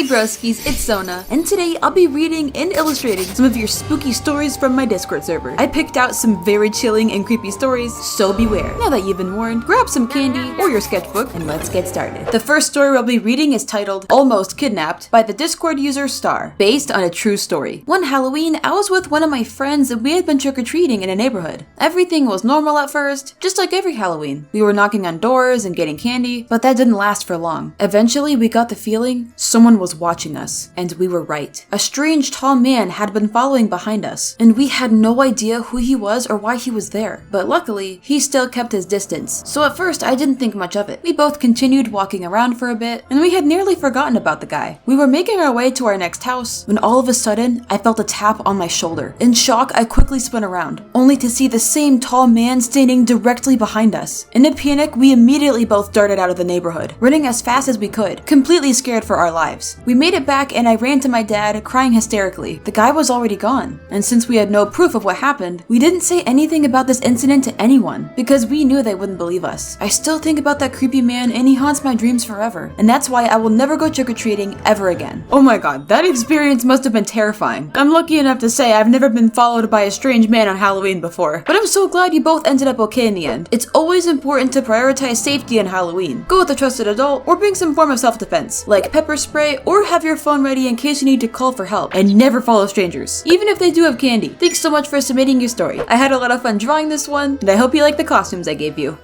Hey broskies, it's Sona, and today I'll be reading and illustrating some of your spooky stories from my Discord server. I picked out some very chilling and creepy stories, so beware. Now that you've been warned, grab some candy or your sketchbook and let's get started. The first story I'll be reading is titled Almost Kidnapped by the Discord user Star, based on a true story. One Halloween, I was with one of my friends and we had been trick-or-treating in a neighborhood. Everything was normal at first, just like every Halloween. We were knocking on doors and getting candy, but that didn't last for long. Eventually, we got the feeling someone was watching us, and we were right. A strange tall man had been following behind us, and we had no idea who he was or why he was there. But luckily, he still kept his distance, so at first I didn't think much of it. We both continued walking around for a bit, and we had nearly forgotten about the guy. We were making our way to our next house, when all of a sudden, I felt a tap on my shoulder. In shock, I quickly spun around, only to see the same tall man standing directly behind us. In a panic, we immediately both darted out of the neighborhood, running as fast as we could, completely scared for our lives. We made it back and I ran to my dad, crying hysterically. The guy was already gone, and since we had no proof of what happened, we didn't say anything about this incident to anyone, because we knew they wouldn't believe us. I still think about that creepy man and he haunts my dreams forever, and that's why I will never go trick-or-treating ever again. Oh my god, that experience must have been terrifying. I'm lucky enough to say I've never been followed by a strange man on Halloween before, but I'm so glad you both ended up okay in the end. It's always important to prioritize safety on Halloween. Go with a trusted adult or bring some form of self-defense, like pepper spray, or have your phone ready in case you need to call for help, and never follow strangers, even if they do have candy. Thanks so much for submitting your story. I had a lot of fun drawing this one, and I hope you like the costumes I gave you.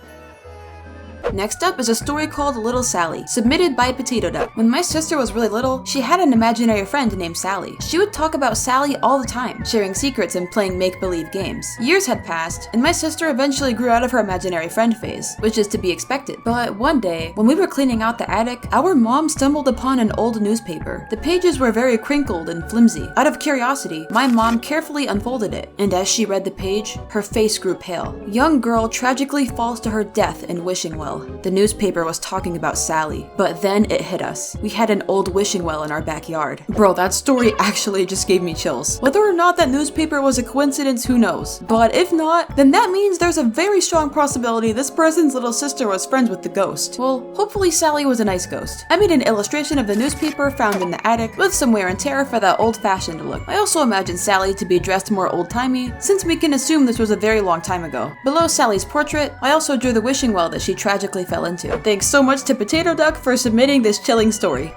Next up is a story called Little Sally, submitted by Potato Duck. When my sister was really little, she had an imaginary friend named Sally. She would talk about Sally all the time, sharing secrets and playing make-believe games. Years had passed, and my sister eventually grew out of her imaginary friend phase, which is to be expected. But one day, when we were cleaning out the attic, our mom stumbled upon an old newspaper. The pages were very crinkled and flimsy. Out of curiosity, my mom carefully unfolded it, and as she read the page, her face grew pale. Young girl tragically falls to her death in wishing well. The newspaper was talking about Sally, but then it hit us. We had an old wishing well in our backyard. Bro, that story actually just gave me chills. Whether or not that newspaper was a coincidence, who knows? But if not, then that means there's a very strong possibility this person's little sister was friends with the ghost. Well, hopefully Sally was a nice ghost. I made an illustration of the newspaper found in the attic with some wear and tear for that old-fashioned look. I also imagine Sally to be dressed more old-timey, since we can assume this was a very long time ago. Below Sally's portrait, I also drew the wishing well that she tragically fell into. Thanks so much to Potato Duck for submitting this chilling story.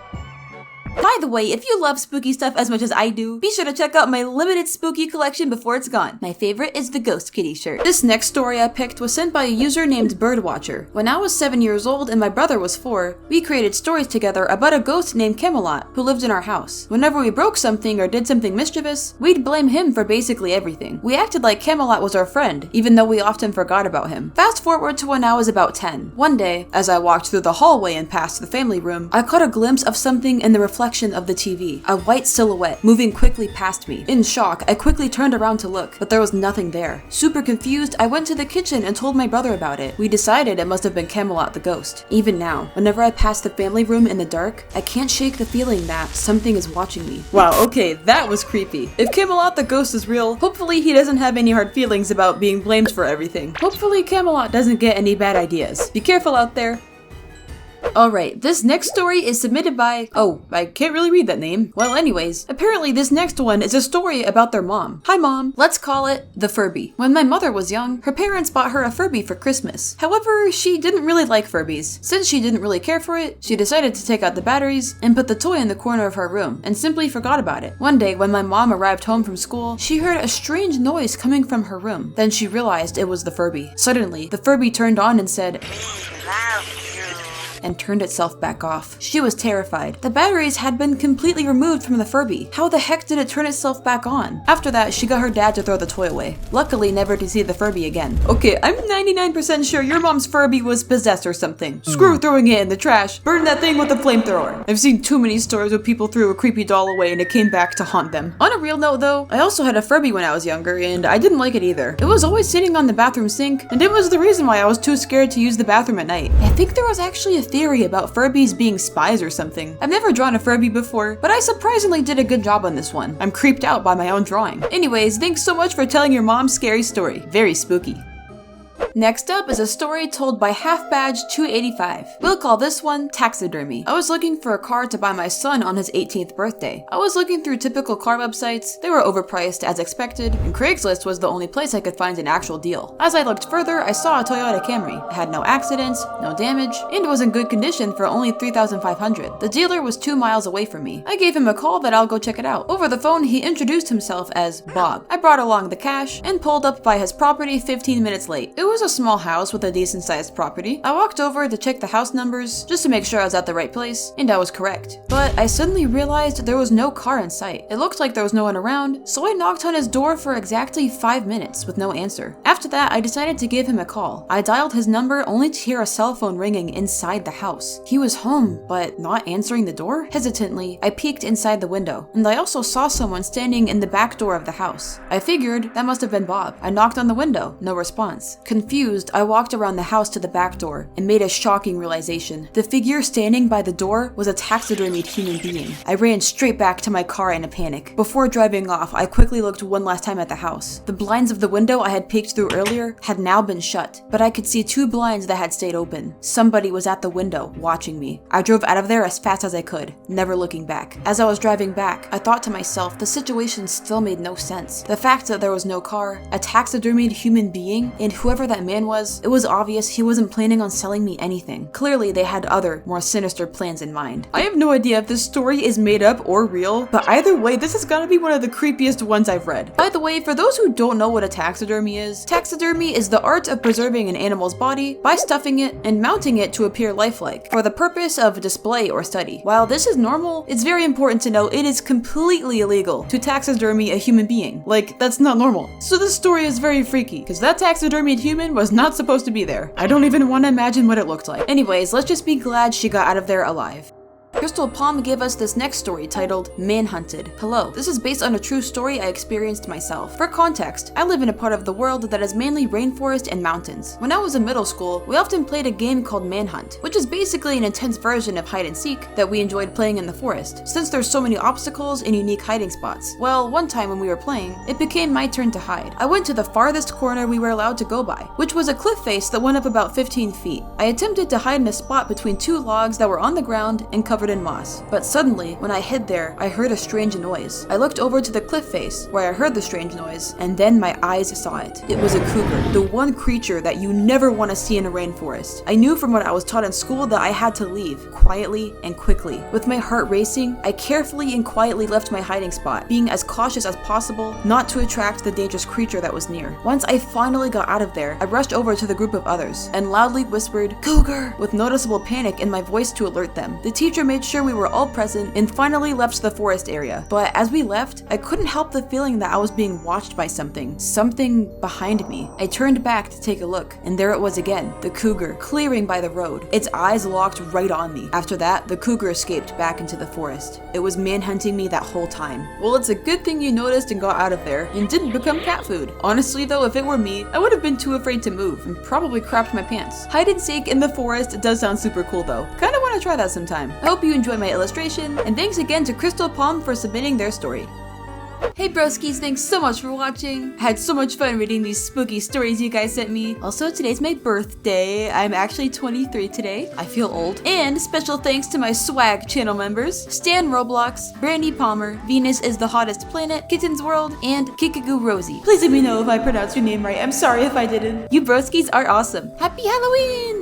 By the way, if you love spooky stuff as much as I do, be sure to check out my limited spooky collection before it's gone. My favorite is the Ghost Kitty shirt. This next story I picked was sent by a user named Birdwatcher. When I was 7 years old and my brother was 4, we created stories together about a ghost named Camelot who lived in our house. Whenever we broke something or did something mischievous, we'd blame him for basically everything. We acted like Camelot was our friend, even though we often forgot about him. Fast forward to when I was about 10. One day, as I walked through the hallway and past the family room, I caught a glimpse of something in the reflection of the TV, a white silhouette moving quickly past me. In shock, I quickly turned around to look, but there was nothing there. Super confused, I went to the kitchen and told my brother about it. We decided it must have been Camelot the ghost. Even now, whenever I pass the family room in the dark, I can't shake the feeling that something is watching me. Wow, okay, that was creepy. If Camelot the ghost is real, hopefully he doesn't have any hard feelings about being blamed for everything. Hopefully Camelot doesn't get any bad ideas. Be careful out there. Alright, this next story is submitted by... oh, I can't really read that name. Well, anyways, apparently this next one is a story about their mom. Hi mom. Let's call it the Furby. When my mother was young, her parents bought her a Furby for Christmas. However, she didn't really like Furbies. Since she didn't really care for it, she decided to take out the batteries and put the toy in the corner of her room and simply forgot about it. One day, when my mom arrived home from school, she heard a strange noise coming from her room. Then she realized it was the Furby. Suddenly, the Furby turned on and said, and turned itself back off. She was terrified. The batteries had been completely removed from the Furby. How the heck did it turn itself back on? After that, she got her dad to throw the toy away. Luckily, never to see the Furby again. Okay, I'm 99% sure your mom's Furby was possessed or something. Screw throwing it in the trash. Burn that thing with a flamethrower. I've seen too many stories where people threw a creepy doll away and it came back to haunt them. On a real note though, I also had a Furby when I was younger and I didn't like it either. It was always sitting on the bathroom sink and it was the reason why I was too scared to use the bathroom at night. I think there was actually a theory about Furbies being spies or something. I've never drawn a Furby before, but I surprisingly did a good job on this one. I'm creeped out by my own drawing. Anyways, thanks so much for telling your mom's scary story. Very spooky. Next up is a story told by Half Badge 285. We'll call this one Taxidermy. I was looking for a car to buy my son on his 18th birthday. I was looking through typical car websites. They were overpriced as expected, and Craigslist was the only place I could find an actual deal. As I looked further, I saw a Toyota Camry. It had no accidents, no damage, and was in good condition for only $3,500. The dealer was 2 miles away from me. I gave him a call that I'll go check it out. Over the phone, he introduced himself as Bob. I brought along the cash and pulled up by his property 15 minutes late. It was a small house with a decent sized property. I walked over to check the house numbers just to make sure I was at the right place, and I was correct. But I suddenly realized there was no car in sight. It looked like there was no one around, so I knocked on his door for exactly 5 minutes with no answer. After that, I decided to give him a call. I dialed his number only to hear a cell phone ringing inside the house. He was home, but not answering the door? Hesitantly, I peeked inside the window, and I also saw someone standing in the back door of the house. I figured that must have been Bob. I knocked on the window, no response. Confused, I walked around the house to the back door and made a shocking realization. The figure standing by the door was a taxidermied human being. I ran straight back to my car in a panic. Before driving off, I quickly looked one last time at the house. The blinds of the window I had peeked through earlier had now been shut, but I could see 2 blinds that had stayed open. Somebody was at the window, watching me. I drove out of there as fast as I could, never looking back. As I was driving back, I thought to myself, the situation still made no sense. The fact that there was no car, a taxidermied human being, and whoever that man was, it was obvious he wasn't planning on selling me anything. Clearly, they had other, more sinister plans in mind. I have no idea if this story is made up or real, but either way, this has got to be one of the creepiest ones I've read. By the way, for those who don't know what a taxidermy is the art of preserving an animal's body by stuffing it and mounting it to appear lifelike for the purpose of display or study. While this is normal, it's very important to know it is completely illegal to taxidermy a human being. Like, that's not normal. So this story is very freaky, because that taxidermied human was not supposed to be there. I don't even want to imagine what it looked like. Anyways, let's just be glad she got out of there alive. Crystal Palm gave us this next story titled Manhunted. Hello, this is based on a true story I experienced myself. For context, I live in a part of the world that is mainly rainforest and mountains. When I was in middle school, we often played a game called Manhunt, which is basically an intense version of hide and seek that we enjoyed playing in the forest, since there's so many obstacles and unique hiding spots. Well, one time when we were playing, it became my turn to hide. I went to the farthest corner we were allowed to go by, which was a cliff face that went up about 15 feet. I attempted to hide in a spot between 2 logs that were on the ground and covered in moss. But suddenly, when I hid there, I heard a strange noise. I looked over to the cliff face, where I heard the strange noise, and then my eyes saw it. It was a cougar, the one creature that you never want to see in a rainforest. I knew from what I was taught in school that I had to leave, quietly and quickly. With my heart racing, I carefully and quietly left my hiding spot, being as cautious as possible not to attract the dangerous creature that was near. Once I finally got out of there, I rushed over to the group of others, and loudly whispered, "Cougar!" with noticeable panic in my voice to alert them. The teacher made sure we were all present and finally left the forest area. But as we left, I couldn't help the feeling that I was being watched by something behind me. I turned back to take a look, and there it was again, the cougar, clearing by the road. Its eyes locked right on me. After that, the cougar escaped back into the forest. It was manhunting me that whole time. Well, it's a good thing you noticed and got out of there and didn't become cat food. Honestly though, if it were me, I would have been too afraid to move and probably crapped my pants. Hide and seek in the forest does sound super cool though. Kinda wanna try that sometime. I hope you enjoy my illustration, and thanks again to Crystal Palm for submitting their story. Hey broskies, thanks so much for watching. I had so much fun reading these spooky stories you guys sent me. Also, today's my birthday. I'm actually 23 today. I feel old. And special thanks to my swag channel members, Stan Roblox, Brandy Palmer, Venus is the Hottest Planet, Kitten's World, and Kikagoo Rosie. Please let me know if I pronounced your name right. I'm sorry if I didn't. You broskies are awesome. Happy Halloween!